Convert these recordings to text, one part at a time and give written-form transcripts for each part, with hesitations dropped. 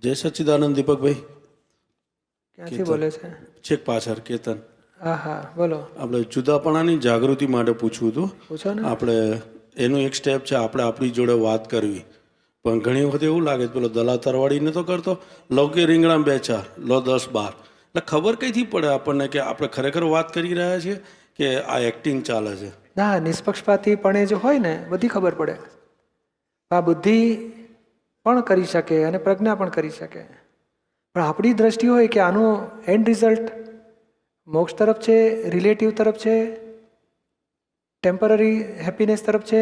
જય સચ્ચિદાનંદ દીપકભાઈ. ક્યાંથી બોલે છે? છેક પાછળ કેતન. હા હા બોલો. આપણે જુદાપણાની જાગૃતિ માટે પૂછવું હતું. પૂછો ને. આપણે એનું એક સ્ટેપ છે, આપણે આપણી જોડે વાત કરવી. પણ ઘણી વખત એવું લાગે છે પેલો દલા તરવાડીને તો કરતો લૌકી રીંગણા બેચા લો 10-12, એટલે ખબર કઈથી પડે આપણને કે આપણે ખરેખર વાત કરી રહ્યા છીએ કે આ એક્ટિંગ ચાલે છે? ના, નિષ્પક્ષપાતીપણે જો હોય ને બધી ખબર પડે. આ બુદ્ધિ પણ કરી શકે અને પ્રજ્ઞા પણ કરી શકે. પણ આપણી દ્રષ્ટિ હોય કે આનું એન્ડ રિઝલ્ટ મોક્ષ તરફ છે, રિલેટિવ તરફ છે, ટેમ્પરરી હેપીનેસ તરફ છે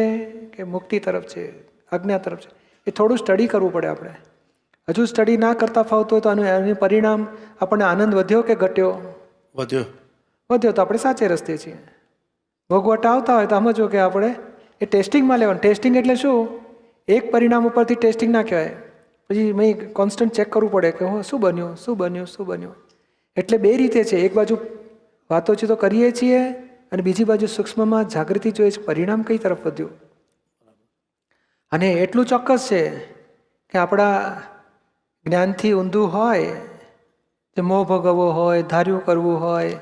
કે મુક્તિ તરફ છે, આજ્ઞા તરફ છે, એ થોડું સ્ટડી કરવું પડે આપણે. હજુ સ્ટડી ના કરતા ફાવતું હોય તો એનું પરિણામ આપણને આનંદ વધ્યો કે ઘટ્યો? વધ્યો. વધ્યો તો આપણે સાચે રસ્તે છીએ. ભોગવટ આવતા હોય તો સમજો કે આપણે એ ટેસ્ટિંગમાં લેવાનું. ટેસ્ટિંગ એટલે શું? એક પરિણામ ઉપરથી ટેસ્ટિંગ ના કહેવાય. પછી મેં કોન્સ્ટન્ટ ચેક કરવું પડે કે હો શું બન્યું, શું બન્યું, શું બન્યું. એટલે બે રીતે છે. એક બાજુ વાતોચીતો કરીએ છીએ અને બીજી બાજુ સૂક્ષ્મમાં જાગૃતિ જોઈએ છે પરિણામ કઈ તરફ વધ્યું. અને એટલું ચોક્કસ છે કે આપણા જ્ઞાનથી ઊંધું હોય, જે મોહ ભોગવવો હોય, ધાર્યું કરવું હોય,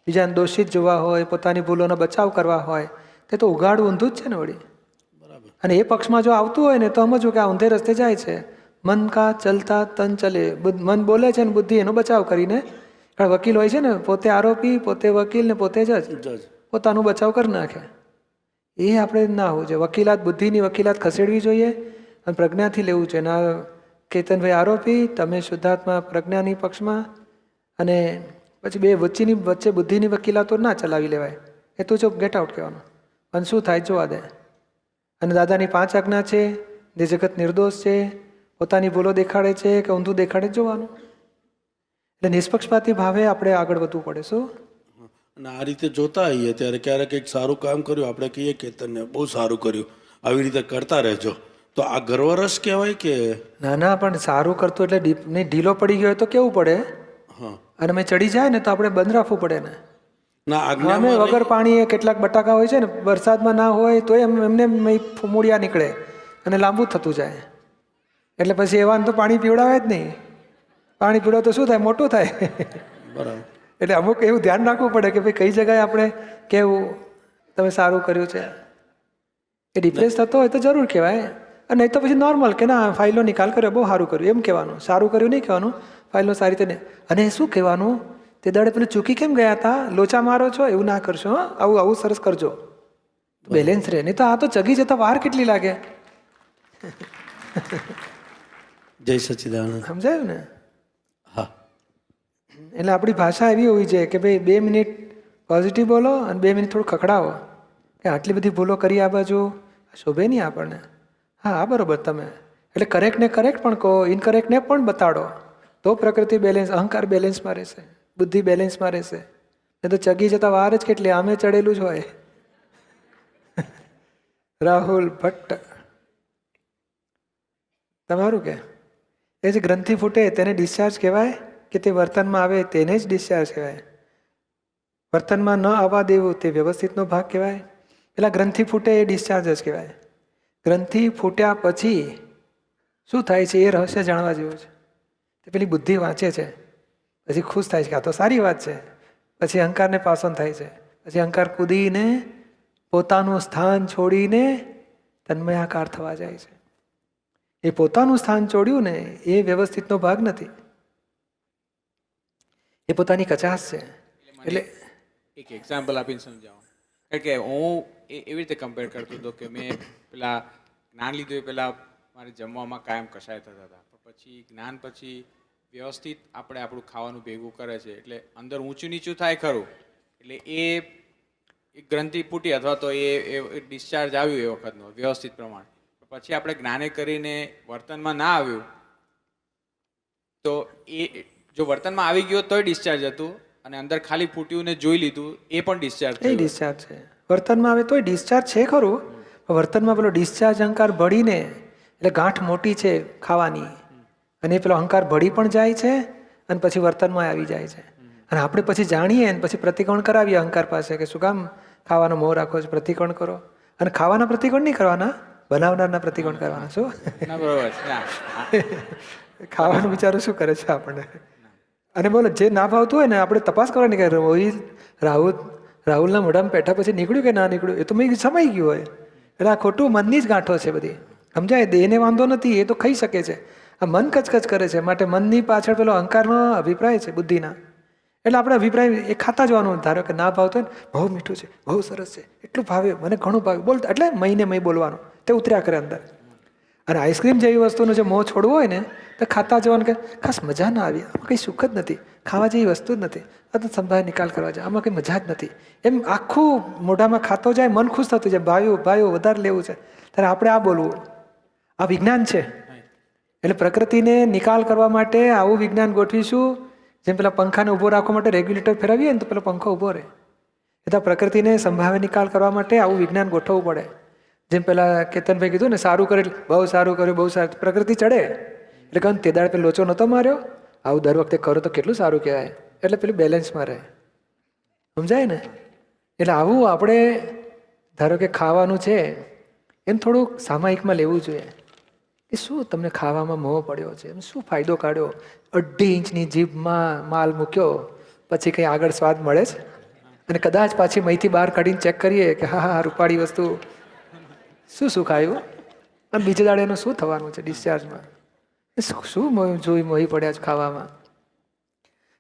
બીજાને દોષિત જોવા હોય, પોતાની ભૂલોનો બચાવ કરવા હોય, તે તો ઉઘાડું ઊંધું જ છે ને વળી. અને એ પક્ષમાં જો આવતું હોય ને તો સમજવું કે આ ઊંધે રસ્તે જાય છે. મન કા ચલતા તન ચલે. મન બોલે છે ને બુદ્ધિ એનો બચાવ કરીને. કારણ વકીલ હોય છે ને, પોતે આરોપી, પોતે વકીલ ને પોતે જજ, પોતાનું બચાવ કરી નાખે. એ આપણે ના હોવું જોઈએ. વકીલાત, બુદ્ધિની વકીલાત ખસેડવી જોઈએ અને પ્રજ્ઞાથી લેવું છે. ના કેતનભાઈ આરોપી, તમે શુદ્ધાત્મા પ્રજ્ઞાની પક્ષમાં, અને પછી બે વચ્ચે બુદ્ધિની વકીલાતો ના ચલાવી લેવાય. એ તો જો ગેટ આઉટ કહેવાનું અને શું થાય જોવા દે. અને દાદાની 5 આજ્ઞા છે, જે જગત નિર્દોષ છે, પોતાની ભૂલો દેખાડે છે કે ઊંધું દેખાડે જોવાનું. એટલે નિષ્પક્ષપાતી ભાવે આપણે આગળ વધવું પડે. શું? અને આ રીતે જોતા આવીએ ત્યારે ક્યારેક એક સારું કામ કર્યું, આપણે કહીએ કેતનને બહુ સારું કર્યું, આવી રીતે કરતા રહેજો, તો આ ગર્વરસ કહેવાય કે? ના ના, પણ સારું કરતું એટલે નહીં, ઢીલો પડી ગયો હોય તો કેવું પડે. હા. અને મેં ચડી જાય ને તો આપણે બંધ રાખવું પડે ને. ના, અમે આજ્ઞામાં વગર પાણીએ કેટલાક બટાકા હોય છે ને, વરસાદમાં ના હોય તો એમને મૂળિયા નીકળે અને લાંબુ થતું જાય. એટલે પછી એવાને તો પાણી પીવડાવે જ નહીં. પાણી પીવડાવે તો શું થાય? મોટું થાય. બરાબર. એટલે અમુક એવું ધ્યાન રાખવું પડે કે ભાઈ કઈ જગ્યાએ આપણે કેવું તમે સારું કર્યું છે. એ ડિપ્રેસ થતો હોય તો જરૂર કહેવાય. અને નહીં તો પછી નોર્મલ કે ના ફાઇલો નિકાલ કર્યો, બહુ સારું કર્યું એમ કહેવાનું. સારું કર્યું નહીં કહેવાનું, ફાઇલો સારી રીતે નહીં. અને શું કહેવાનું? તે દાડે પેલું ચૂકી કેમ ગયા હતા, લોચા મારો છો, એવું ના કરશો. હા, આવું સરસ કરજો, બેલેન્સ રહે. નહીં તો આ તો ચગી જતા વાર કેટલી લાગે. જય સચ્ચિદાનંદ. સમજાયું ને? હા. એટલે આપણી ભાષા એવી હોવી જોઈએ કે ભાઈ 2 મિનિટ પોઝિટિવ બોલો અને 2 મિનિટ થોડું ખખડાવો કે આટલી બધી ભૂલો કરી આ બાજુ, શોભે નહીં આપણને. હા આ બરોબર તમે. એટલે કરેક્ટને કરેક્ટ પણ કહો, ઇનકરેક્ટને પણ બતાડો, તો પ્રકૃતિ બેલેન્સ, અહંકાર બેલેન્સમાં રહેશે, બુદ્ધિ બેલેન્સમાં રહેશે. નહીં તો ચગી જતા વાર જ કેટલી, આમે ચડેલું જ હોય. રાહુલ ભટ્ટ તમારું કે એ જે ગ્રંથિ ફૂટે તેને ડિસ્ચાર્જ કહેવાય કે તે વર્તનમાં આવે તેને જ ડિસ્ચાર્જ કહેવાય? વર્તનમાં ન આવવા દેવું તે વ્યવસ્થિતનો ભાગ કહેવાય? પેલા ગ્રંથિ ફૂટે એ ડિસ્ચાર્જ જ કહેવાય. ગ્રંથિ ફૂટ્યા પછી શું થાય છે એ રહસ્ય જાણવા જેવું છે. તે પેલી બુદ્ધિ વાંચે છે, પછી ખુશ થાય છે કે આ તો સારી વાત છે. પછી અહંકારને પાસન થાય છે. પછી અહંકાર કૂદીને પોતાનું સ્થાન છોડીને તન્મયાકાર થવા જાય છે. એ પોતાનું સ્થાન છોડ્યું ને એ વ્યવસ્થિતનો ભાગ નથી, એ પોતાની કચાશ છે. એટલે એક એક્ઝામ્પલ આપીને સમજાવો. કારણ કે હું એવી રીતે કમ્પેર કરતો હતો કે મેં પેલા જ્ઞાન લીધું એ પેલા મારે જમવામાં કાયમ કશાય થતા હતા, પણ પછી જ્ઞાન પછી વ્યવસ્થિત આપણે આપણું ખાવાનું ભેગું કરે છે, એટલે અંદર ઊંચું નીચું થાય ખરું. એટલે એ ગ્રંથિ ફૂટી અથવા તો એ ડિસ્ચાર્જ આવ્યું એ વખતનો વ્યવસ્થિત પ્રમાણે. પછી આપણે જ્ઞાને કરીને વર્તનમાં ના આવ્યું તો એ જો વર્તનમાં આવી ગયો તોય ડિસ્ચાર્જ હતું, અને અંદર ખાલી ફૂટ્યું ને જોઈ લીધું એ પણ ડિસ્ચાર્જ એ ડિસ્ચાર્જ છે. વર્તનમાં આવે તોય ડિસ્ચાર્જ છે ખરું. વર્તનમાં પેલો ડિસ્ચાર્જ અહંકાર ભળીને, એટલે ગાંઠ મોટી છે ખાવાની, અને પેલો અહંકાર ભળી પણ જાય છે અને પછી વર્તનમાં આવી જાય છે. અને આપણે પછી જાણીએ ને પછી પ્રતિક્રમણ કરાવીએ અહંકાર પાસે કે શું કામ ખાવાનો મોહ રાખો છો, પ્રતિક્રમણ કરો. અને ખાવાના પ્રતિક્રમણ નહીં કરવાના, બનાવનારના પ્રતિક્રમણ કરવાના. શું? બરોબર. ખાવાનું વિચારો શું કરે છે આપણને. અને બોલો જે ના ભાવતું હોય ને આપણે તપાસ કરવાની કે રાહુલના મોઢામાં પેઠા પછી નીકળ્યું કે ના નીકળ્યું એ તો મેં સમાઈ ગયું હોય. એટલે આ ખોટું મનની જ ગાંઠો છે બધી, સમજાય. દેહને વાંધો નથી, એ તો ખાઈ શકે છે. આ મન કચકચ કરે છે, માટે મનની પાછળ પેલો અહંકારનો અભિપ્રાય છે બુદ્ધિના. એટલે આપણે અભિપ્રાય એ ખાતા જવાનું. ધારો કે ના ભાવતો હોય ને, બહુ મીઠું છે, બહુ સરસ છે, એટલું ભાવ્યું, મને ઘણું ભાવ્યું બોલતા, એટલે મહિને મહી બોલવાનું, તે ઉતર્યા કરે અંદર. અને આઈસ્ક્રીમ જેવી વસ્તુનો જે મોં છોડવો હોય ને તો ખાતા જવાનું કે ખાસ મજા ના આવી, આમાં કંઈ સુખ જ નથી, ખાવા જેવી વસ્તુ જ નથી, આ તો સંભાળ નિકાલ કરવા જાય, આમાં કંઈ મજા જ નથી. એમ આખું મોઢામાં ખાતો જાય, મન ખુશ થતું જાય, ભાવ્યું વધારે લેવું છે. ત્યારે આપણે આ બોલવું, આ વિજ્ઞાન છે. એટલે પ્રકૃતિને નિકાલ કરવા માટે આવું વિજ્ઞાન ગોઠવીશું. જેમ પેલા પંખાને ઊભો રાખવા માટે રેગ્યુલેટર ફેરવીએ ને તો પેલો પંખો ઊભો રહે. એટલે પ્રકૃતિને સંભાવે નિકાલ કરવા માટે આવું વિજ્ઞાન ગોઠવવું પડે. જેમ પેલા કેતનભાઈ કીધું ને, સારું કરે બહુ સારું કર્યું, બહુ સારું, પ્રકૃતિ ચડે. એટલે કહું તે દાડે પેલો લોચો નહોતો માર્યો, આવું દર વખતે કરો તો કેટલું સારું કહેવાય. એટલે પેલું બેલેન્સમાં રહે, સમજાય ને. એટલે આવું આપણે ધારો કે ખાવાનું છે એમ થોડુંક સામાયિકમાં લેવું જોઈએ કે શું તમને ખાવામાં મોહ પડ્યો છે, એમ શું ફાયદો કાઢ્યો. 2.5 ઇંચની જીભમાં માલ મૂક્યો, પછી કંઈ આગળ સ્વાદ મળે છે? અને કદાચ પાછી મહીથી બહાર કાઢીને ચેક કરીએ કે હા હા રૂપાળી વસ્તુ શું શું ખાયું, અને બીજે દાડે એનું શું થવાનું છે ડિસ્ચાર્જમાં, શું મોહી પડ્યા છે ખાવામાં.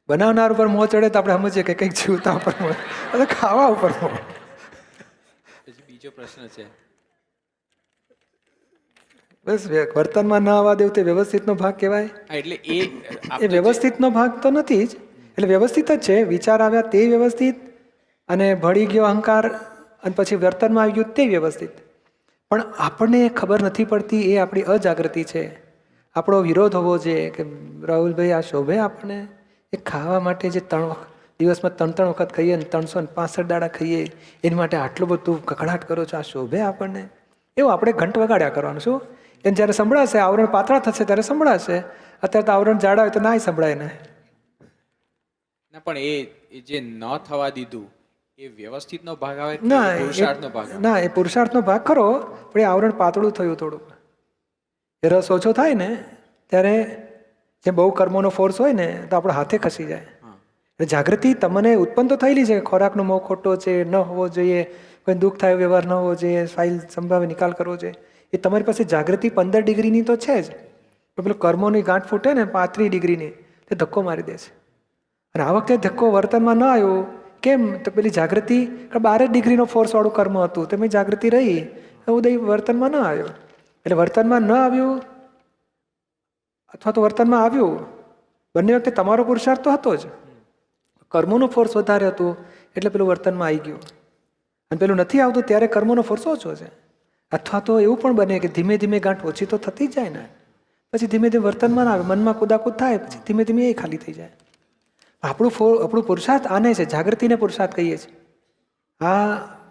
બનાવનાર ઉપર મોહ ચડે તો આપણે સમજીએ કે કંઈક જીવતા ઉપર મોહ, અને ખાવા ઉપર મોહ. પછી બીજો પ્રશ્ન છે, બસ વર્તનમાં ન આવવા દેવું તે વ્યવસ્થિતનો ભાગ કહેવાય. એટલે એ વ્યવસ્થિતનો ભાગ તો નથી જ, એટલે વ્યવસ્થિત જ છે. વિચાર આવ્યા તે વ્યવસ્થિત, અને ભળી ગયો અહંકાર અને પછી વર્તનમાં આવી ગયું તે વ્યવસ્થિત. પણ આપણને ખબર નથી પડતી, એ આપણી અજાગૃતિ છે. આપણો વિરોધ હોવો જોઈએ કે રાહુલભાઈ આ શોભે આપણને? એ ખાવા માટે જે દિવસમાં 3 વખત ખાઈએ ને 365 દાડા ખાઈએ, એની માટે આટલું બધું કકડાટ કરો છો, આ શોભે આપણને? એવું આપણે ઘંટ વગાડ્યા કરવાનું. શું એને જ્યારે સંભળાશે, આવરણ પાતળા થશે ત્યારે સંભળાશે. અત્યારે તો આવરણ જાડા હોય તો ના સંભળાય ને. ના, પણ એ જે ન થવા દીધું એ વ્યવસ્થિતનો ભાગ આવે કે ના, પુરુષાર્થનો ભાગ આવે? ના, એ પુરુષાર્થનો ભાગ ખરો, પણ એ આવરણ પાતળું થયું થોડુંક. એ રસ ઓછો થાય ને ત્યારે જે બહુ કર્મોનો ફોર્સ હોય ને તો આપણો હાથે ખસી જાય. એટલે જાગૃતિ તમને ઉત્પન્ન તો થયેલી છે, ખોરાકનો મોહ ખોટો છે, ન હોવો જોઈએ, કોઈ દુઃખ થાય વ્યવહાર ન હોવો જોઈએ, ફાઇલ સંભાવે નિકાલ કરવો જોઈએ. એ તમારી પાસે જાગૃતિ 15 ડિગ્રીની તો છે જ. તો પેલું કર્મોની ગાંઠ ફૂટે ને 35 ડિગ્રીની, તે ધક્કો મારી દે છે. અને આ વખતે ધક્કો વર્તનમાં ન આવ્યો કેમ? તો પેલી જાગૃતિ 12 ડિગ્રીનો ફોર્સવાળું કર્મ હતું, તેમાં જાગૃતિ રહી, ઉદય વર્તનમાં ન આવ્યો. એટલે વર્તનમાં ન આવ્યું અથવા તો વર્તનમાં આવ્યું, બંને વખતે તમારો પુરુષાર્થ તો હતો જ, કર્મોનો ફોર્સ વધારે હતું એટલે પેલું વર્તનમાં આવી ગયું. અને પેલું નથી આવતું ત્યારે કર્મોનો ફોર્સ ઓછો છે. અથવા તો એવું પણ બને કે ધીમે ધીમે ગાંઠ ઓછી તો થતી જ જાય ને, પછી ધીમે ધીમે વર્તનમાં ના આવે, મનમાં કુદાકુદ થાય, પછી ધીમે ધીમે એ ખાલી થઈ જાય. આપણું પુરુષાર્થ આને છે, જાગૃતિને પુરુષાર્થ કહીએ છીએ. આ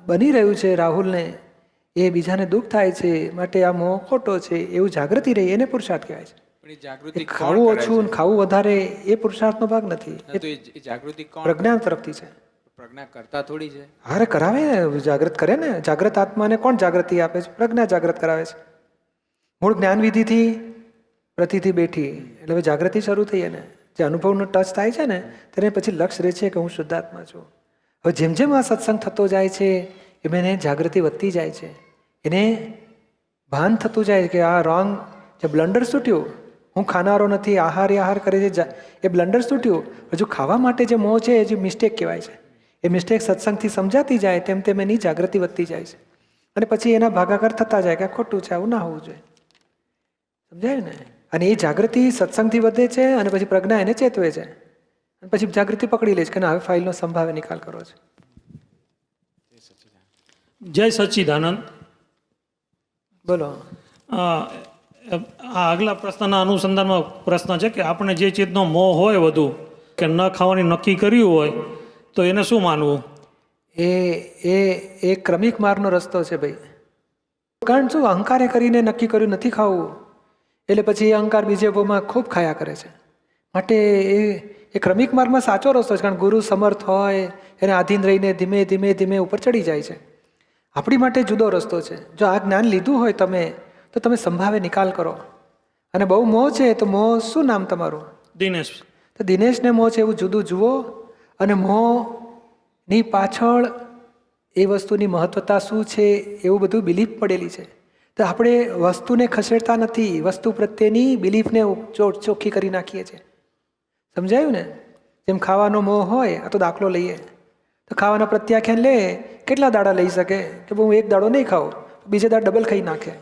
બની રહ્યું છે રાહુલને, એ બીજાને દુઃખ થાય છે માટે આ મોહ ખોટો છે, એવું જાગૃતિ રહી, એને પુરુષાર્થ કહેવાય છે. પણ એ જાગૃતિ ખાવું ઓછું ને ખાવું વધારે એ પુરુષાર્થનો ભાગ નથી, એ જાગૃતિ કોણ? પ્રજ્ઞા તરફથી છે. પ્રજ્ઞા કરતા થોડી છે. હારે કરાવે ને, જાગૃત કરે ને. જાગૃત આત્માને કોણ જાગૃતિ આપે છે? પ્રજ્ઞા જાગૃત કરાવે છે. મૂળ જ્ઞાનવિધિથી પ્રતિથી બેઠી એટલે હવે જાગૃતિ શરૂ થઈ. ને જે અનુભવનો ટચ થાય છે ને તેને પછી લક્ષ્ય રહે છે કે હું શુદ્ધાત્મા છું. હવે જેમ જેમ આ સત્સંગ થતો જાય છે એમ એને જાગૃતિ વધતી જાય છે, એને ભાન થતું જાય કે આ રોંગ, જે બ્લન્ડર તૂટ્યું, હું ખાનારો નથી, આહાર કરે છે, એ બ્લન્ડર તૂટ્યું. હજુ ખાવા માટે જે મોહ છે એ જે મિસ્ટેક કહેવાય છે, એ મિસ્ટેક સત્સંગથી સમજાતી જાય તેમ તેમ એની જાગૃતિ વધતી જાય છે. અને પછી એના ભાગાકાર થતા જાય કે આ ખોટું છે, આવું ના હોવું જોઈએ. સમજાય ને? અને એ જાગૃતિ સત્સંગથી વધે છે અને પછી પ્રજ્ઞા એને ચેતવે છે, અને પછી જાગૃતિ પકડી લે છે કે ના હવે ફાઇલનો સંભાવે નિકાલ કરવો છે. જય સચ્ચિદાનંદ. બોલો. આ આગલા પ્રશ્નના અનુસંધાનમાં પ્રશ્ન છે કે આપણે જે ચીજનો મોહ હોય વધુ કે ન ખાવાની નક્કી કર્યું હોય તો એને શું માનવું? એ ક્રમિક માર્ગનો રસ્તો છે ભાઈ. કારણ શું, અહંકારે કરીને નક્કી કર્યું નથી ખાવું, એટલે પછી એ અહંકાર બીજે ભાવમાં ખૂબ ખાયા કરે છે. માટે એ ક્રમિક માર્ગમાં સાચો રસ્તો છે. કારણ ગુરુ સમર્થ હોય એને આધીન રહીને ધીમે ધીમે ધીમે ઉપર ચડી જાય છે. આપણી માટે જુદો રસ્તો છે. જો આ જ્ઞાન લીધું હોય તમે તો તમે સંભાવે નિકાલ કરો. અને બહુ મોહ છે તો મોહ, શું નામ તમારું? દિનેશ. તો દિનેશને મોહ છે એવું જુદું જુઓ, અને મોહની પાછળ એ વસ્તુની મહત્વતા શું છે એવું બધું બિલીફ પડેલી છે. તો આપણે વસ્તુને ખસેડતા નથી, વસ્તુ પ્રત્યેની બિલીફને ચોખ્ખી કરી નાખીએ છીએ. સમજાયું ને? જેમ ખાવાનો મોહ હોય, આ તો દાખલો લઈએ, તો ખાવાના પ્રત્યાખ્યાન લે, કેટલા દાડા લઈ શકે કે હું એક દાડો નહીં ખાઉં, બીજે દાડો ડબલ ખાઈ નાખે.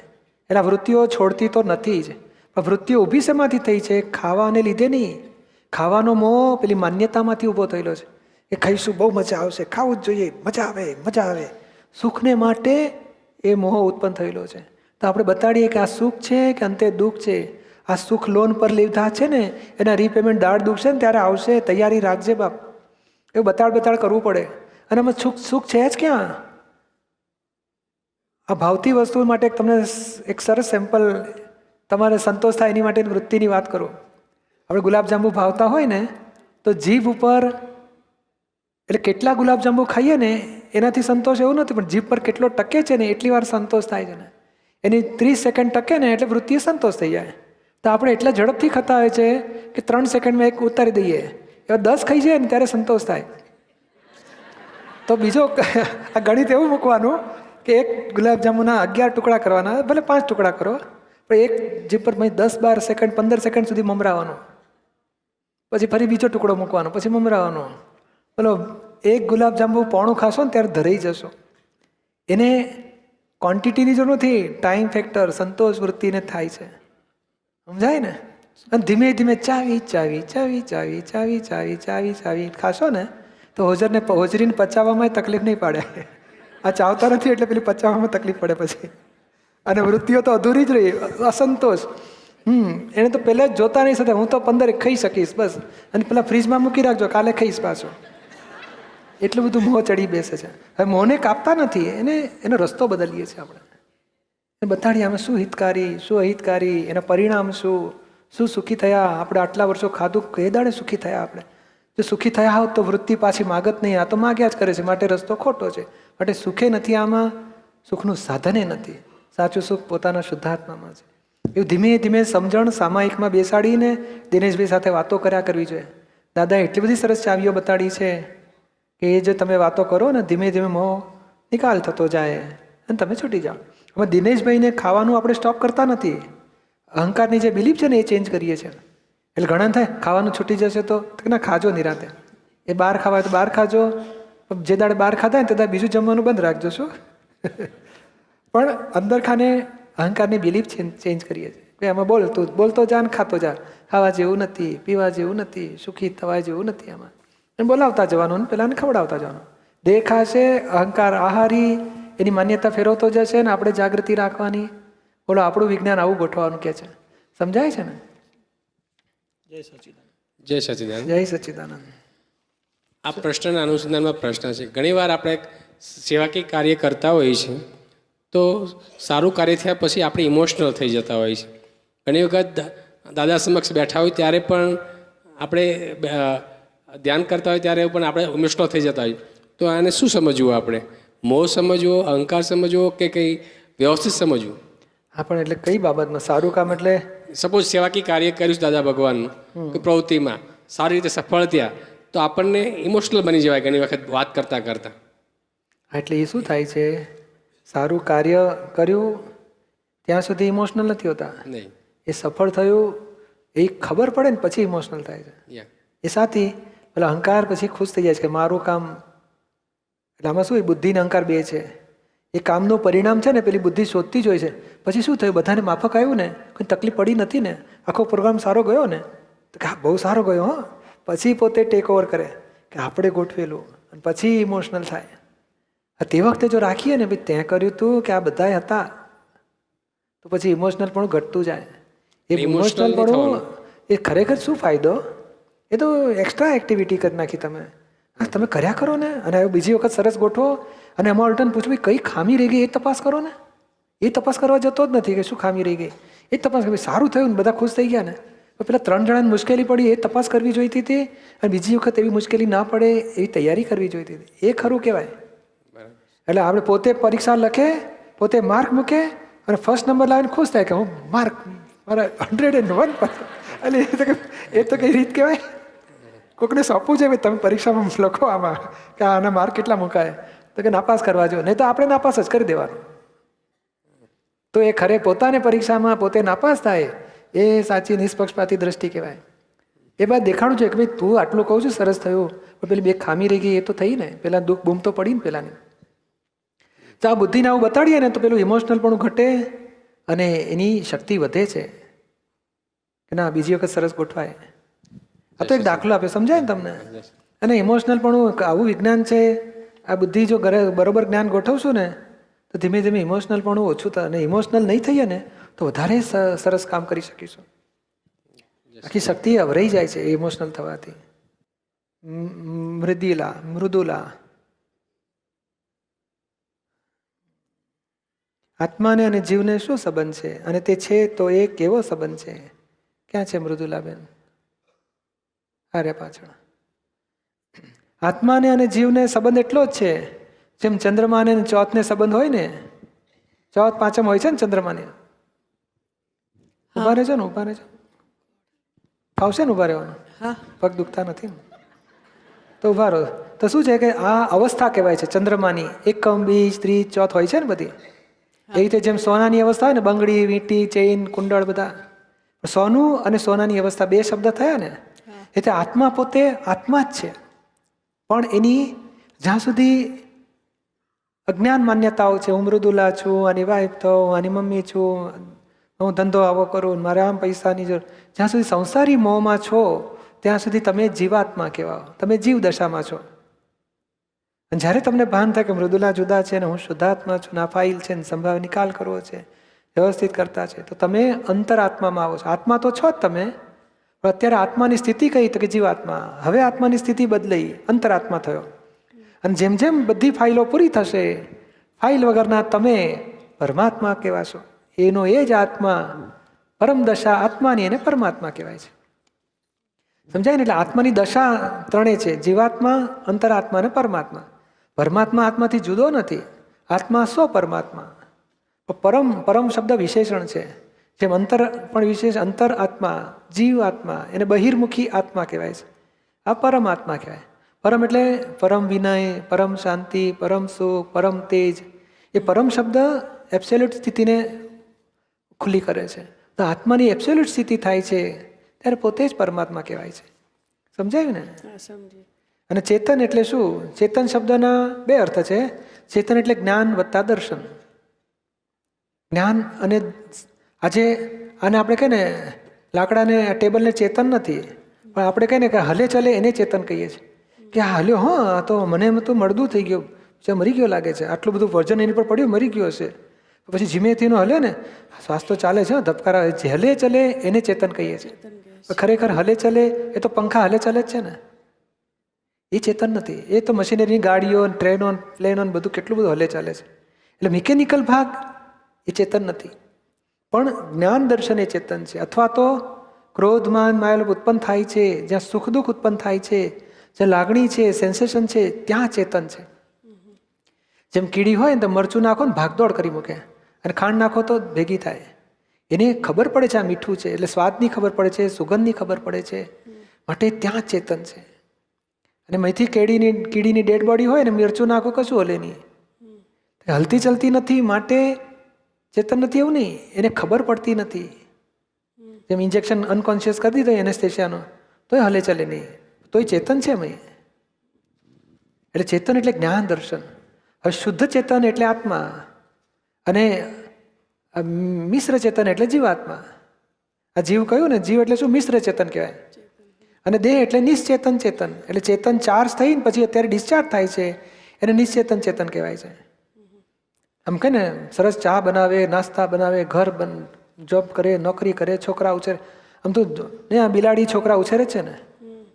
એના વૃત્તિઓ છોડતી તો નથી જ, પણ વૃત્તિઓ ઊભી શેમાંથી થઈ છે? ખાવાને લીધે નહીં. ખાવાનો મોહ પેલી માન્યતામાંથી ઊભો થયેલો છે કે ખાઈશું બહુ મજા આવશે, ખાવું જ જોઈએ, મજા આવે મજા આવે. સુખને માટે એ મોહ ઉત્પન્ન થયેલો છે. તો આપણે બતાડીએ કે આ સુખ છે કે અંતે દુઃખ છે. આ સુખ લોન પર લીધા છે ને, એના રીપેમેન્ટ દાળ દુખશે ને ત્યારે આવશે, તૈયારી રાખજે બાપ. એવું બતાડ કરવું પડે. અને આમાં સુખ છે જ ક્યાં? આ ભાવતી વસ્તુ માટે તમને એક સરસ સેમ્પલ, તમારે સંતોષ થાય એની માટેની વૃત્તિની વાત કરું. આપણે ગુલાબજાંબુ ભાવતા હોય ને, તો જીભ ઉપર, એટલે કેટલા ગુલાબજાંબુ ખાઈએ ને એનાથી સંતોષ એવું નથી, પણ જીભ પર કેટલો ટકે છે ને એટલી વાર સંતોષ થાય છે ને. એની 30 સેકન્ડ ટકે ને એટલે વૃત્તિએ સંતોષ થઈ જાય. તો આપણે એટલા ઝડપથી ખાતા હોય છે કે 3 સેકન્ડમાં એક ઉતારી દઈએ. એવા 10 ખાઈ જાય ને ત્યારે સંતોષ થાય. તો બીજો આ ગણિત એવું મૂકવાનું કે એક ગુલાબજાંબુના 11 ટુકડા કરવાના, ભલે 5 ટુકડા કરો, પણ એક જીભ પર 10-12 સેકન્ડ 15 સેકન્ડ સુધી મમરાવાનું, પછી ફરી બીજો ટુકડો મૂકવાનો, પછી મમરાવાનો. બોલો, એક ગુલાબજાંબુ પોણું ખાશો ને ત્યારે ધરાઈ જશો. એને ક્વોન્ટિટીની જરૂર નથી, ટાઈમ ફેક્ટર સંતોષ વૃત્તિને થાય છે. સમજાય ને? અને ધીમે ધીમે ચાવી ચાવી ચાવી ચાવી ચાવી ચાવી ચાવી ચાવી ખાશો ને તો હોજરીને પચાવવામાં તકલીફ નહીં પડે. આ ચાવતા નથી એટલે પેલી પચાવવામાં તકલીફ પડે પછી. અને વૃત્તિઓ તો અધૂરી જ રહી, અસંતોષ. એને તો પહેલાં જ જોતા નહીં શકતા, હું તો 15 ખાઈ શકીશ બસ, અને પેલા ફ્રીજમાં મૂકી રાખજો, કાલે ખાઈશ પાછો. એટલું બધું મોહ ચડી બેસે છે. હવે મોહને કાપતા નથી, એનો રસ્તો બદલીએ છીએ આપણે. એને બતાડીએ આમાં શું હિતકારી, શું અહિતકારી, એના પરિણામ શું સુખી થયા. આપણે આટલા વર્ષો ખાધું, કઈ દાડે સુખી થયા આપણે? જો સુખી થયા હોત તો વૃત્તિ પાછી માગત નહીં. આ તો માગ્યા જ કરે છે, માટે રસ્તો ખોટો છે. માટે સુખે નથી, આમાં સુખનું સાધને નથી. સાચું સુખ પોતાના શુદ્ધાત્મામાં છે. એવું ધીમે ધીમે સમજણ સામાયિકમાં બેસાડીને દિનેશભાઈ સાથે વાતો કર્યા કરવી જોઈએ. દાદાએ એટલી બધી સરસ ચાવીઓ બતાડી છે કે એ જો તમે વાતો કરો ને, ધીમે ધીમે મોહ નિકાલ થતો જાય અને તમે છૂટી જાઓ. હવે દિનેશભાઈને ખાવાનું આપણે સ્ટોપ કરતા નથી, અહંકારની જે બિલીફ છે ને એ ચેન્જ કરીએ છીએ. એટલે ઘણા થાય ખાવાનું છૂટી જશે તો ના, ખાજો નિરાતે. એ બહાર ખાવા તો બહાર ખાજો, જે દાડે બહાર ખાતા ને તે દાડે બીજું જમવાનું બંધ રાખજો. શું? પણ અંદર ખાને અહંકારની બિલીફ ચેન્જ કરીએ છીએ કે આમાં બોલતો જા ને ખાતો જા, ખાવા જેવું નથી, પીવા જેવું નથી, સુખી થવા જેવું નથી આમાં. અને બોલાવતા જવાનું, પેલાને ખવડાવતા જવાનું. દેખાશે અહંકાર આહારી, એની માન્યતા ફેરવતો જશે ને આપણે જાગૃતિ રાખવાની. બોલો, આપણું વિજ્ઞાન આવું ગોઠવાનું કે છે. સમજાય છે ને? જય સચિદાનંદ. જય સચિદાનંદ. જય સચ્ચિદાનંદ. આ પ્રશ્નના અનુસંધાનમાં પ્રશ્ન છે. ઘણીવાર આપણે સેવાકીય કાર્ય કરતા હોઈએ છીએ તો સારું કાર્ય થયા પછી આપણે ઇમોશનલ થઈ જતા હોઈએ છીએ. ઘણી વખત દાદા સમક્ષ બેઠા હોય ત્યારે પણ આપણે ધ્યાન કરતા હોય ત્યારે પણ આપણે ઇમોશનલ થઈ જતા હોઈએ. તો આને શું સમજવું આપણે? મોહ સમજવો, અહંકાર સમજવો કે કંઈ વ્યવસ્થિત સમજવું? હા, પણ એટલે કઈ બાબતમાં સારું કામ? એટલે સપોઝ સેવાકીય કાર્ય કર્યું છે દાદા ભગવાનનું કે પ્રવૃત્તિમાં સારી રીતે સફળ થયા તો આપણને ઇમોશનલ બની જવાય ઘણી વખત વાત કરતાં કરતાં. એટલે એ શું થાય છે, સારું કાર્ય કર્યું ત્યાં સુધી ઇમોશનલ નથી હોતા. નહીં. એ સફળ થયું એ ખબર પડે ને પછી ઇમોશનલ થાય છે. યા એ સાથી પેલા અહંકાર પછી ખુશ થઈ જાય છે કે મારું કામ. એટલે આમાં શું, બુદ્ધિ ને અહંકાર બે છે. એ કામનું પરિણામ છે ને પેલી બુદ્ધિ શોધતી જ હોય છે. પછી શું થયું, બધાને માફક આવ્યું ને, કોઈ તકલીફ પડી નથી ને, આખો પ્રોગ્રામ સારો ગયો ને, તો કે હા બહુ સારો ગયો. હા, પછી પોતે ટેક ઓવર કરે કે આપણે ગોઠવેલું, અને પછી ઇમોશનલ થાય. તે વખતે જો રાખીએ ને ભાઈ ત્યાં કર્યું તું કે આ બધાએ હતા, તો પછી ઇમોશનલ પણ ઘટતું જાય. એ ઇમોશનલ પણ એ ખરેખર શું ફાયદો? એ તો એક્સ્ટ્રા એક્ટિવિટી કરી નાખી તમે. હા, તમે કર્યા કરો ને, અને બીજી વખત સરસ ગોઠવો, અને એમાં ઓલ્ટન પૂછવું કઈ ખામી રહી ગઈ એ તપાસ કરો ને. એ તપાસ કરવા જતો જ નથી કે શું ખામી રહી ગઈ, એ તપાસ કરી. સારું થયું ને બધા ખુશ થઈ ગયા ને, તો પેલા 3 જણાને મુશ્કેલી પડી એ તપાસ કરવી જોઈતી હતી, અને બીજી વખત એવી મુશ્કેલી ના પડે એવી તૈયારી કરવી જોઈતી હતી. એ ખરું કહેવાય. એટલે આપણે પોતે પરીક્ષા લખે, પોતે માર્ક મૂકે અને ફર્સ્ટ નંબર લાવીને ખુશ થાય કે હું મારા 101%. એટલે એ તો કઈ રીત કહેવાય? કોકને સોંપવું છે ભાઈ તમે પરીક્ષામાં લખો આમાં કે આના માર્ક કેટલા મુકાય, તો કે નાપાસ કરવા જો, નહીં તો આપણે નાપાસ જ કરી દેવાનું. તો એ ખરે પોતાને પરીક્ષામાં પોતે નાપાસ થાય એ સાચી નિષ્પક્ષપાતી દ્રષ્ટિ કહેવાય. એ બાદ દેખાડું છે કે ભાઈ તું આટલું કહું છું સરસ થયું, પણ પેલી બે ખામી રહી ગઈ એ તો થઈ ને, પેલા દુઃખ બૂમ તો પડી ને પેલાની. તો આ બુદ્ધિને આવું બતાડીએ ને તો પેલું ઇમોશનલ પણ ઘટે અને એની શક્તિ વધે છે કે ના બીજી વખત સરસ ગોઠવાય. આ તો એક દાખલો આપ્યો, સમજાય ને તમને? અને ઇમોશનલ પણ આવું વિજ્ઞાન છે. આ બુદ્ધિ જો બરોબર જ્ઞાન ગોઠવશું ને તો ધીમે ધીમે ઇમોશનલ પણ ઓછું થાય, અને ઇમોશનલ નહીં થઈએ ને તો વધારે સરસ કામ કરી શકીશું. આખી શક્તિ અવરાઈ જાય છે ઇમોશનલ થવાથી. મૃદુલા આત્માને અને જીવને શું સંબંધ છે, અને તે છે તો એ કેવો સંબંધ છે? ક્યાં છે મૃદુલાબેન? અરે પાછળ. આત્માને અને જીવને સંબંધ એટલો જ છે જેમ ચંદ્રમાને અને ચોથને સંબંધ હોય ને. ચોથ પાંચમ હોય છે ને ચંદ્રમાને. ઉભા રહેજો ને, ઉભા રહેજો. ફાવશે ને ઉભા રહેવાનું? પગ દુખતા નથી ને? તો ઉભા રહો. તો શું છે કે આ અવસ્થા કહેવાય છે ચંદ્રમાની. એકમ, બીજ, ત્રીજ, ચોથ હોય છે ને બધી. એ રીતે જેમ સોનાની અવસ્થા હોય ને, બંગડી, વીંટી, ચેઇન, કુંડળ બધા. સોનું અને સોનાની અવસ્થા બે શબ્દ થયા ને, એટલે આત્મા પોતે આત્મા જ છે. પણ એની જ્યાં સુધી અજ્ઞાન માન્યતાઓ છે, હું મૃદુલા છું, આની વાઈફ થઉં, આની મમ્મી છું, હું ધંધો આવો કરું, મારે આમ પૈસાની જરૂર, જ્યાં સુધી સંસારી મોહમાં છો ત્યાં સુધી તમે જીવાત્મા કહેવાઓ, તમે જીવ દશામાં છો. અને જ્યારે તમને ભાન થાય કે મૃદુલા જુદા છે ને હું શુદ્ધાત્મા છું, ના ફાઇલ છે ને સંભાવ નિકાલ કરવો છે, વ્યવસ્થિત કરતા છે, તો તમે અંતરાત્મામાં આવો છો. આત્મા તો છો જ તમે, પણ અત્યારે આત્માની સ્થિતિ કઈ? તો કે જીવાત્મા. હવે આત્માની સ્થિતિ બદલાઈ, અંતરાત્મા થયો. અને જેમ જેમ બધી ફાઇલો પૂરી થશે, ફાઇલ વગરના તમે પરમાત્મા કહેવાશો. એનો એ જ આત્મા, પરમ દશા આત્માની, એને પરમાત્મા કહેવાય છે. સમજાય ને? એટલે આત્માની દશા ત્રણે છે: જીવાત્મા, અંતરાત્મા અને પરમાત્મા. પરમાત્મા આત્માથી જુદો નથી. આત્મા સ્વ પરમાત્મા. પરમ પરમ શબ્દ વિશેષણ છે. જેમ અંતર પણ વિશેષ, અંતર આત્મા, જીવ આત્મા, એને બહિર્મુખી આત્મા કહેવાય છે. આ પરમાત્મા કહેવાય. પરમ એટલે પરમ વિનય, પરમ શાંતિ, પરમ સુખ, પરમ તેજ. એ પરમ શબ્દ એબ્સોલ્યુટ સ્થિતિને ખુલ્લી કરે છે. તો આત્માની એબ્સોલ્યુટ સ્થિતિ થાય છે ત્યારે પોતે જ પરમાત્મા કહેવાય છે. સમજાયું ને? અને ચેતન એટલે શું? ચેતન શબ્દના બે અર્થ છે. ચેતન એટલે જ્ઞાન વત્તા દર્શન. જ્ઞાન અને આજે આને આપણે કહે ને, લાકડાને ટેબલને ચેતન નથી, પણ આપણે કહીએ ને કે હલે ચલે એને ચેતન કહીએ છીએ. કે આ હલ્યો, હા તો મને તો મળદું થઈ ગયું છે, મરી ગયો લાગે છે, આટલું બધું વજન એની પર પડ્યું, મરી ગયો હશે. પછી ધીમેથી હલ્યો ને, શ્વાસ તો ચાલે છે, ધબકારા, હલે ચલે એને ચેતન કહીએ છીએ. ખરેખર હલે ચલે એ તો પંખા હલે ચલે જ છે ને, એ ચેતન નથી. એ તો મશીનરીની ગાડીઓ, ટ્રેનો, પ્લેનો બધું કેટલું બધું હલે ચાલે છે. એટલે મિકેનિકલ ભાગ એ ચેતન નથી. પણ જ્ઞાન દર્શન એ ચેતન છે. અથવા તો ક્રોધમાન માયાલોભ ઉત્પન્ન થાય છે, જ્યાં સુખ દુઃખ ઉત્પન્ન થાય છે, જ્યાં લાગણી છે, સેન્સેશન છે, ત્યાં ચેતન છે. જેમ કીડી હોય ને તો મરચું નાખો ને ભાગદોડ કરી મૂકે, અને ખાંડ નાખો તો ભેગી થાય. એને ખબર પડે છે આ મીઠું છે, એટલે સ્વાદની ખબર પડે છે, સુગંધની ખબર પડે છે, માટે ત્યાં ચેતન છે. અને મહીથી કીડીની ડેડ બોડી હોય ને, મરચું નાખો કશું હલે નહીં, હલતી ચલતી નથી, માટે ચેતન નથી એવું નહીં, એને ખબર પડતી નથી. જેમ ઇન્જેક્શન અનકોન્શિયસ કરી દીધો એનેસ્થેશિયાનો, તોય હલે ચલે નહીં, તોય ચેતન છે મય. એટલે ચેતન એટલે જ્ઞાન દર્શન. હવે શુદ્ધ ચેતન એટલે આત્મા, અને મિશ્ર ચેતન એટલે જીવાત્મા. આ જીવ કહ્યું ને, જીવ એટલે શું? મિશ્ર ચેતન કહેવાય. અને દેહ એટલે નિશ્ચેતન ચેતન. એટલે ચેતન ચાર્જ થઈને પછી અત્યારે ડિસ્ચાર્જ થાય છે, એને નિશ્ચેતન ચેતન કહેવાય છે. આમ કહે ને, સરસ ચા બનાવે, નાસ્તા બનાવે, ઘર જોબ કરે, નોકરી કરે, છોકરા ઉછેરે. આમ તો ને આ બિલાડી છોકરા ઉછેરે છે ને,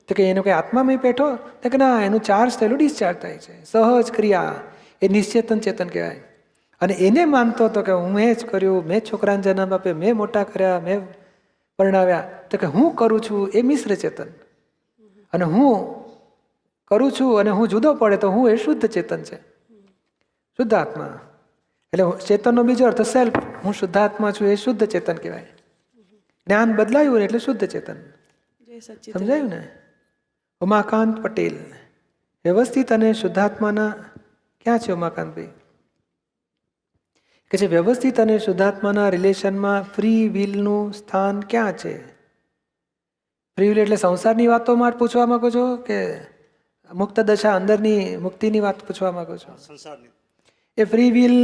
તો કે એનો કંઈ આત્મામાં પેઠો? તો કે ના, એનું ચાર્જ થયેલું ડિસ્ચાર્જ થાય છે. સહજ ક્રિયા એ નિશ્ચેતન ચેતન કહેવાય. અને એને માનતો હતો કે હું જ કર્યું, મેં છોકરાને જન્મ આપ્યો, મેં મોટા કર્યા, મેં પરણાવ્યા, તો કે હું કરું છું એ મિશ્ર ચેતન. અને હું કરું છું અને હું જુદો પડે તો હું એ શુદ્ધ ચેતન છે, શુદ્ધ આત્મા. એટલે ચેતનનો બીજો અર્થ સેલ્ફ. હું શુદ્ધાત્મા છું, એ શુદ્ધ ચેતન કહેવાય. જ્ઞાન બદલાયું ને એટલે શુદ્ધ ચેતન. જય સચ્ચિદાનંદ. સમજાયું ને? ઉમાકાંત પટેલ, વ્યવસ્થિત અને શુદ્ધાત્માના ક્યાં છે ઉમાકાંતભાઈ? કે જે વ્યવસ્થિત અને શુદ્ધાત્માના રિલેશનમાં ફ્રી વિલનું સ્થાન ક્યાં છે? ફ્રી વિલ એટલે સંસારની વાતોમાં પૂછવા માંગો છો કે મુક્ત દશા અંદરની મુક્તિની વાત પૂછવા માંગો છો? એ ફ્રી વિલ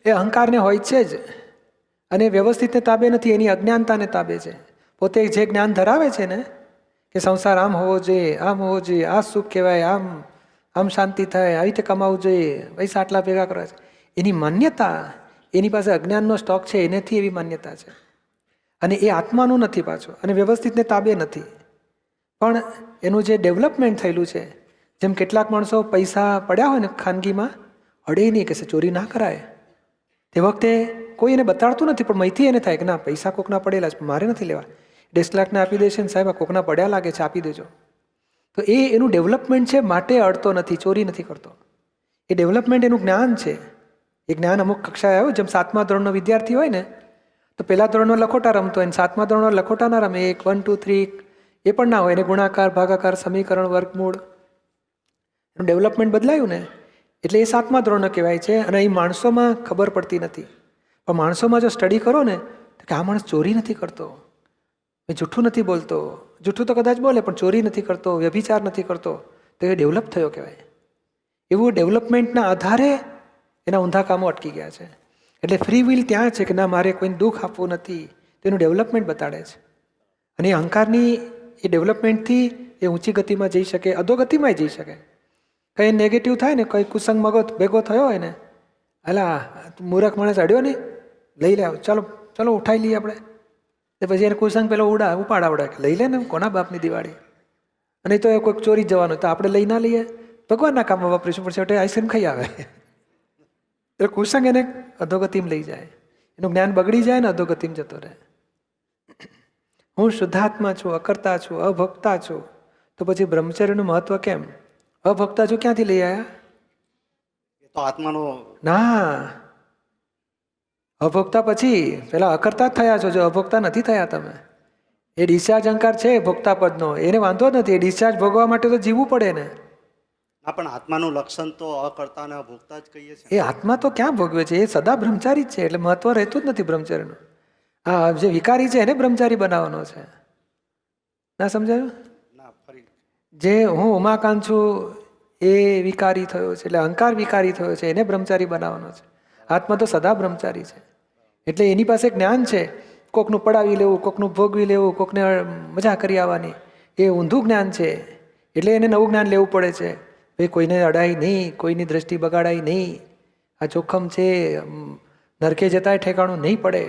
એ અહંકારને હોય છે જ, અને વ્યવસ્થિતને તાબે નથી, એની અજ્ઞાનતાને તાબે છે. પોતે જે જ્ઞાન ધરાવે છે ને કે સંસાર આમ હોવો જોઈએ, આમ હોવો જોઈએ, આ સુખ કહેવાય, આમ શાંતિ થાય, આવી રીતે કમાવું જોઈએ, પૈસા આટલા ભેગા કરવા છે, એની માન્યતા, એની પાસે અજ્ઞાનનો સ્ટોક છે, એનેથી એવી માન્યતા છે. અને એ આત્માનું નથી પાછું, અને વ્યવસ્થિતને તાબે નથી. પણ એનું જે ડેવલપમેન્ટ થયેલું છે, જેમ કેટલાક માણસો પૈસા પડ્યા હોય ને ખાનગીમાં, અડે નહીં કે ચોરી ના કરાય, તે વખતે કોઈ એને બતાડતું નથી, પણ મહીથી એને થાય કે ના પૈસા કોકના પડેલા છે, મારે નથી લેવા, 10 લાખને આપી દેશે ને સાહેબ આ કોકના પડ્યા લાગે છે, આપી દેજો. તો એ એનું ડેવલપમેન્ટ છે, માટે અડતો નથી, ચોરી નથી કરતો. એ ડેવલપમેન્ટ એનું જ્ઞાન છે. એ જ્ઞાન અમુક કક્ષાએ આવ્યું. જેમ 7મા ધોરણનો વિદ્યાર્થી હોય ને તો પહેલા ધોરણમાં લખોટા રમતો હોય, 7મા ધોરણમાં લખોટા ના રમે, 1 1 2 3 એ પણ ના હોય, એને ગુણાકાર ભાગાકાર સમીકરણ વર્ગમૂળ એનું ડેવલપમેન્ટ બદલાયું ને એટલે એ 7મા ધોરણનો કહેવાય છે. અને એ માણસોમાં ખબર પડતી નથી. પણ માણસોમાં જો સ્ટડી કરો ને તો કે આ માણસ ચોરી નથી કરતો, એ જૂઠું નથી બોલતો, જૂઠું તો કદાચ બોલે પણ ચોરી નથી કરતો, વ્યભિચાર નથી કરતો, તો એ ડેવલપ થયો કહેવાય. એવું ડેવલપમેન્ટના આધારે એના ઊંધા કામો અટકી ગયા છે. એટલે ફ્રી વિલ ત્યાં છે કે ના મારે કોઈને દુઃખ આપવું નથી, તેનું ડેવલપમેન્ટ બતાડે છે. અને એ અહંકારની એ ડેવલપમેન્ટથી એ ઊંચી ગતિમાં જઈ શકે, અધોગતિમાં જઈ શકે. કંઈ નેગેટિવ થાય ને, કંઈ કુસંગ મગજ ભેગો થયો હોય ને, અલા મૂરખ માણસ અડ્યો ને, લઈ લે, ચાલો ચાલો ઉઠાઈ લઈએ આપણે. તો પછી એને કુસંગ પેલો ઉપાડાવડે કે લઈ લે ને, કોના બાપની દિવાળી, અને તો એ કોઈક ચોરી જવાનું તો આપણે લઈ ના લઈએ, ભગવાનના કામમાં વાપરીશું, પણ છેવટે આઈસ્ક્રીમ ખાઈ આવે. એટલે કુસંગ એને અધોગતિમાં લઈ જાય, એનું જ્ઞાન બગડી જાય ને અધોગતિમાં જતો રહે. હું શુદ્ધાત્મા છું, અકર્તા છું, અભક્તા છું, તો પછી બ્રહ્મચર્યનું મહત્વ કેમ? અભક્તા છું ક્યાંથી લઈ આવ્યા? એ તો આત્માનો ના, અભોક્તા પછી પેલા અકર્તા જ થયા છો, જો અભોક્તા નથી થયા તમે. એ ડિસ્ચાર્જ અહંકાર છે ભોક્તા પદનો, એને વાંધો નથી. એ ડિસ્ચાર્જ ભોગવા માટે તો જીવવું પડે ને. ના, પણ આત્માનું લક્ષણ તો અકર્તા અને અભોક્તા જ કહીએ છીએ. એ આત્મા તો ક્યાં ભોગવે છે? એ સદા બ્રહ્મચારી જ છે, એટલે મહત્વ રહેતું જ નથી બ્રહ્મચર્યનું. હા, જે વિકારી છે એને બ્રહ્મચારી બનાવવાનો છે. ના સમજાયું? ના, ફરી જે હું ઉમાકાંત છું એ વિકારી થયો છે, એટલે અહંકાર વિકારી થયો છે, એને બ્રહ્મચારી બનાવવાનો છે. આત્મા તો સદા બ્રહ્મચારી છે. એટલે એની પાસે જ્ઞાન છે, કોકનું પડાવી લેવું, કોકનું ભોગવી લેવું, કોકને મજા કરી આવવાની, એ ઊંધું જ્ઞાન છે. એટલે એને નવું જ્ઞાન લેવું પડે છે. ભાઈ કોઈને અડાય નહીં, કોઈની દ્રષ્ટિ બગાડાય નહીં, આ જોખમ છે, નરકે જતાંય ઠેકાણું નહીં પડે.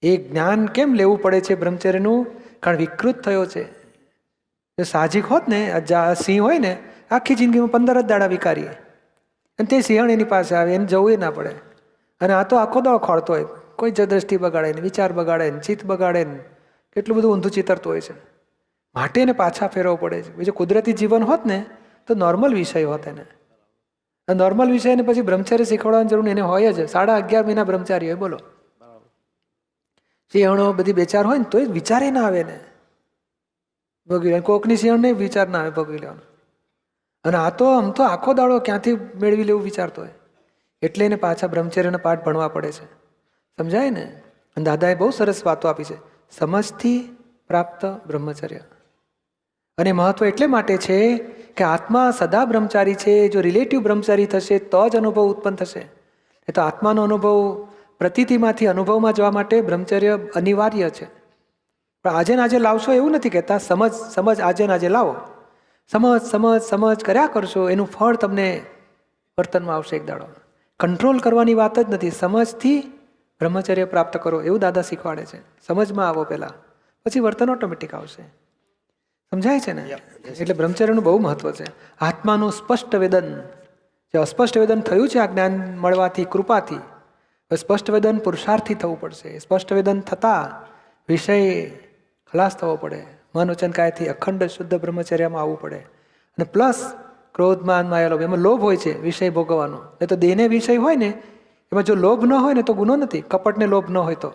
એ જ્ઞાન કેમ લેવું પડે છે બ્રહ્મચર્યનું? કારણ વિકૃત થયો છે. જો સાહજિક હોત ને, સિંહ હોય ને આખી જિંદગીમાં 15 જ દાડા વિકારી, અને તે સિંહણ એની પાસે આવે, એને જવું ના પડે. અને આ તો આખો દાડો ખોળતો હોય, કોઈ જ દ્રષ્ટિ બગાડે ને, વિચાર બગાડે ને, ચિત્ત બગાડે ને, કેટલું બધું ઊંધું ચિતરતું હોય છે. માટે એને પાછા ફેરવવું પડે છે. બીજું કુદરતી જીવન હોત ને તો નોર્મલ વિષય હોત એને. નોર્મલ વિષયને પછી બ્રહ્મચર્ય શીખવાડવાની જરૂર એને હોય જ. 11.5 મહિના બ્રહ્મચારી હોય, બોલો. સિંહણો બધી બેચાર હોય ને તો જ વિચારે ના આવે ને ભોગવી લે. કોકની સિંહણ નહીં વિચાર ના આવે ભોગવી લેવાનો. અને આ તો આમ તો આખો દાડો ક્યાંથી મેળવી લેવું વિચારતો હોય. એટલે એને પાછા બ્રહ્મચર્યના પાઠ ભણવા પડે છે. સમજાય ને? અને દાદાએ બહુ સરસ વાતો આપી છે. સમજથી પ્રાપ્ત બ્રહ્મચર્ય. અને મહત્વ એટલે માટે છે કે આત્મા સદા બ્રહ્મચારી છે. જો રિલેટિવ બ્રહ્મચારી થશે તો જ અનુભવ ઉત્પન્ન થશે. એ તો આત્માનો અનુભવ પ્રતીતિમાંથી અનુભવમાં જવા માટે બ્રહ્મચર્ય અનિવાર્ય છે. પણ આજે ને આજે લાવશો એવું નથી કહેતા. સમજ આજે ને આજે લાવો. સમજ કર્યા કરશો, એનું ફળ તમને વર્તનમાં આવશે એક દાડો. કંટ્રોલ કરવાની વાત જ નથી. સમજથી બ્રહ્મચર્ય પ્રાપ્ત કરો એવું દાદા શીખવાડે છે. સમજમાં આવો પહેલાં, પછી વર્તન ઓટોમેટિક આવશે. સમજાય છે ને? એટલે બ્રહ્મચર્યનું બહુ મહત્વ છે. આત્માનું સ્પષ્ટ વેદન, જે અસ્પષ્ટ વેદન થયું છે આ જ્ઞાન મળવાથી, કૃપાથી, સ્પષ્ટ વેદન પુરુષાર્થથી થવું પડશે. સ્પષ્ટ વેદન થતાં વિષય ખલાસ થવો પડે. મન વચન કાયથી અખંડ શુદ્ધ બ્રહ્મચર્યમાં આવવું પડે. અને પ્લસ ક્રોધ માન માયા લોભ, એમાં લોભ હોય છે વિષય ભોગવવાનો. એ તો દેહને વિષય હોય ને એમાં જો લોભ ન હોય ને તો ગુનો નથી. કપટને લોભ ન હોય તો,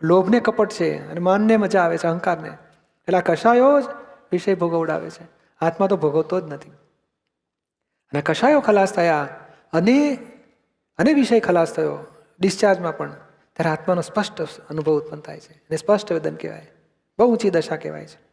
લોભને કપટ છે અને માનને મજા આવે છે, અહંકારને. એટલે આ કષાયો જ વિષય ભોગવડાવે છે, આત્મા તો ભોગવતો જ નથી. અને કષાયો ખલાસ થયા અને વિષય ખલાસ થયો ડિસ્ચાર્જમાં પણ, ત્યારે આત્માનો સ્પષ્ટ અનુભવ ઉત્પન્ન થાય છે, અને સ્પષ્ટ વેદન કહેવાય. બહુ ઊંચી દશા કહેવાય છે.